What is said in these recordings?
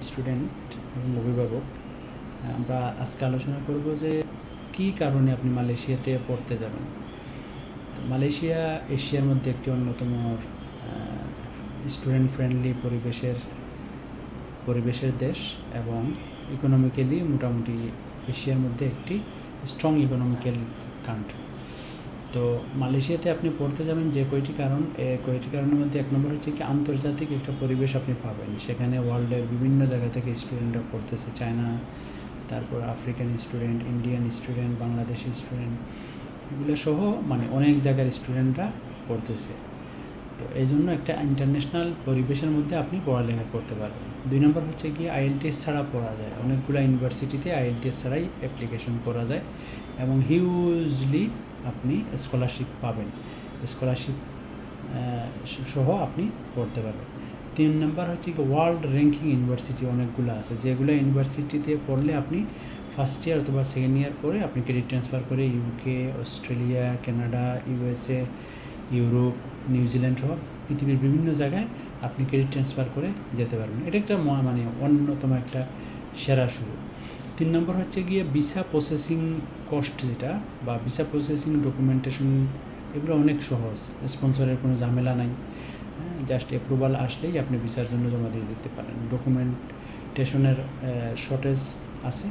Student এবং অভিভাবক, আমরা আজকে আলোচনা করব যে কী কারণে আপনি মালয়েশিয়াতে পড়তে যাবেন। তো মালয়েশিয়া এশিয়ার মধ্যে একটি অন্যতম স্টুডেন্ট ফ্রেন্ডলি পরিবেশের দেশ এবং ইকোনমিক্যালি মোটামুটি এশিয়ার মধ্যে একটি স্ট্রং ইকোনমিক্যাল কান্ট্রি। তো মালয়েশিয়াতে আপনি পড়তে যাবেন যে কয়টি কারণের মধ্যে এক নম্বর হচ্ছে কি আন্তর্জাতিক একটা পরিবেশ আপনি পাবেন। সেখানে ওয়ার্ল্ডের বিভিন্ন জায়গা থেকে স্টুডেন্টরা পড়তেছে, চায়না, তারপর African student, Indian student, Bangladeshi student, এগুলো সহ মানে অনেক জায়গার স্টুডেন্টরা পড়তেছে। তো এই জন্য একটা ইন্টারন্যাশনাল পরিবেশের মধ্যে আপনি পড়ালেখা করতে পারবেন। 2 নম্বর হচ্ছে কি আইএলটিএস ছাড়া পড়া যায়, অনেকগুলো ইউনিভার্সিটিতে আইএলটিএস ছাড়াই অ্যাপ্লিকেশন করা যায় এবং হিউজলি আপনি স্কলারশিপ পাবেন, স্কলারশিপ সহ আপনি পড়তে পারবেন। 3 নম্বর হচ্ছে কি ওয়ার্ল্ড র্যাঙ্কিং ইউনিভার্সিটি অনেকগুলো আছে, যেগুলো ইউনিভার্সিটিতে পড়লে আপনি ফার্স্ট ইয়ার অথবা সেকেন্ড ইয়ার পরে আপনি ক্রেডিট ট্রান্সফার করে UK, Australia, Canada, USA, Europe, New Zealand সহ পৃথিবীর বিভিন্ন জায়গায় আপনি ক্রেডিট ট্রান্সফার করে যেতে পারবেন। এটা একটা মানে অন্যতম একটা সেরা সুযোগ। 3 নম্বর হচ্ছে গিয়ে ভিসা প্রসেসিং কস্ট যেটা, বা ভিসা প্রসেসিং ডকুমেন্টেশন, এগুলো অনেক সহজ, স্পন্সরের কোনো ঝামেলা নাই, জাস্ট অ্যাপ্রুভাল আসলেই আপনি ভিসার জন্য জমা দিয়ে দিতে পারেন। ডকুমেন্টেশনের শর্টেজ আছে,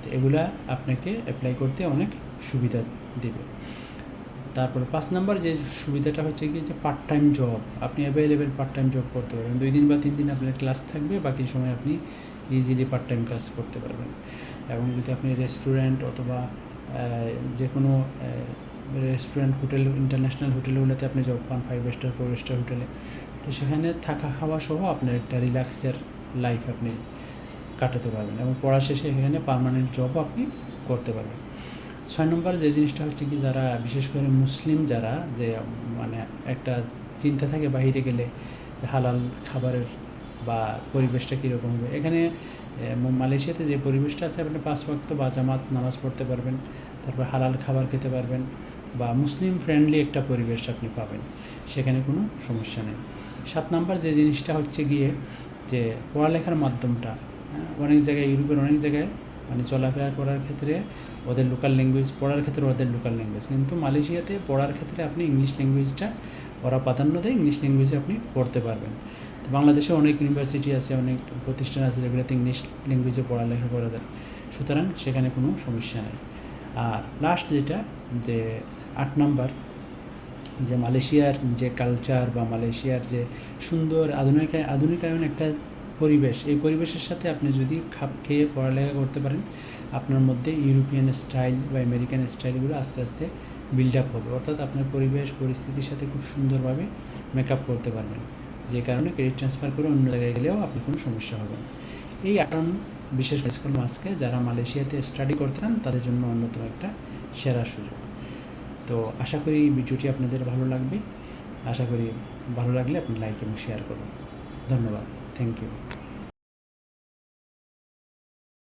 তো এগুলা আপনাকে অ্যাপ্লাই করতে অনেক সুবিধা দেবে। তারপরে 5 নম্বর যে সুবিধাটা হচ্ছে কি যে পার্ট টাইম জব, আপনি অ্যাভেলেবেল পার্ট টাইম জব করতে পারবেন। 2 দিন বা 3 দিন আপনার ক্লাস থাকবে, বাকি সময় আপনি ইজিলি পার্ট টাইম কাজ করতে পারবেন। এবং যদি আপনি রেস্টুরেন্ট অথবা যে কোনো রেস্টুরেন্ট, হোটেল, ইন্টারন্যাশনাল হোটেলগুলোতে আপনি জব পান, 5 স্টার 4 স্টার হোটেলে, তো সেখানে থাকা খাওয়া সহ আপনার একটা রিল্যাক্সের লাইফ আপনি কাটাতে পারবেন এবং পড়া শেষে এখানে পার্মানেন্ট জবও আপনি করতে পারবেন। 6 নম্বর যে জিনিসটা হচ্ছে কি, যারা বিশেষ করে মুসলিম যারা, যে মানে একটা চিন্তা থাকে বাইরে গেলে যে হালাল খাবারের বা পরিবেশটা কীরকম হবে, এখানে মালয়েশিয়াতে যে পরিবেশটা আছে আপনি 5 ওয়াক্ত বা জামাত নামাজ পড়তে পারবেন, তারপর হালাল খাবার খেতে পারবেন, বা মুসলিম ফ্রেন্ডলি একটা পরিবেশ আপনি পাবেন, সেখানে কোনো সমস্যা নেই। 7 নম্বর যে জিনিসটা হচ্ছে গিয়ে যে পড়ালেখার মাধ্যমটা, অনেক জায়গায়, ইউরোপের অনেক জায়গায় মানে চলাফেরা করার ক্ষেত্রে ওদের লোকাল ল্যাঙ্গুয়েজ, পড়ার ক্ষেত্রে ওদের লোকাল ল্যাঙ্গুয়েজ, কিন্তু মালয়েশিয়াতে পড়ার ক্ষেত্রে আপনি ইংলিশ ল্যাঙ্গুয়েজটা ওরা প্রাধান্য দেয়, ইংলিশ ল্যাঙ্গুয়েজে আপনি পড়তে পারবেন। তো বাংলাদেশে অনেক ইউনিভার্সিটি আছে, অনেক প্রতিষ্ঠান আছে যেগুলোতে ইংলিশ ল্যাঙ্গুয়েজে পড়ালেখা করা যায়, সুতরাং সেখানে কোনো সমস্যা নেই। আর লাস্ট যেটা, যে 8 নাম্বার, যে মালয়েশিয়ার যে কালচার বা মালয়েশিয়ার যে সুন্দর আধুনিকায়ন একটা পরিবেশ, এই পরিবেশের সাথে আপনি যদি খাপ খেয়ে পড়ালেখা করতে পারেন, আপনার মধ্যে ইউরোপিয়ান স্টাইল বা আমেরিকান স্টাইলগুলো আস্তে আস্তে বিল্ড আপ হবে, অর্থাৎ আপনার পরিবেশ পরিস্থিতির সাথে খুব সুন্দরভাবে মেকআপ করতে পারবেন, যে কারণে ক্রেডিট ট্রান্সফার করে অন্য জায়গায় গেলেও আপনার কোনো সমস্যা হবে না। এই কারণ বিশেষ স্কুল আজকে যারা মালয়েশিয়াতে স্টাডি করতে চান তাদের জন্য অন্যতম একটা সেরা সুযোগ। তো আশা করি ভিডিওটি আপনাদের ভালো লাগবে, আশা করি ভালো লাগলে আপনি লাইক এবং শেয়ার করুন। ধন্যবাদ, থ্যাংক ইউ।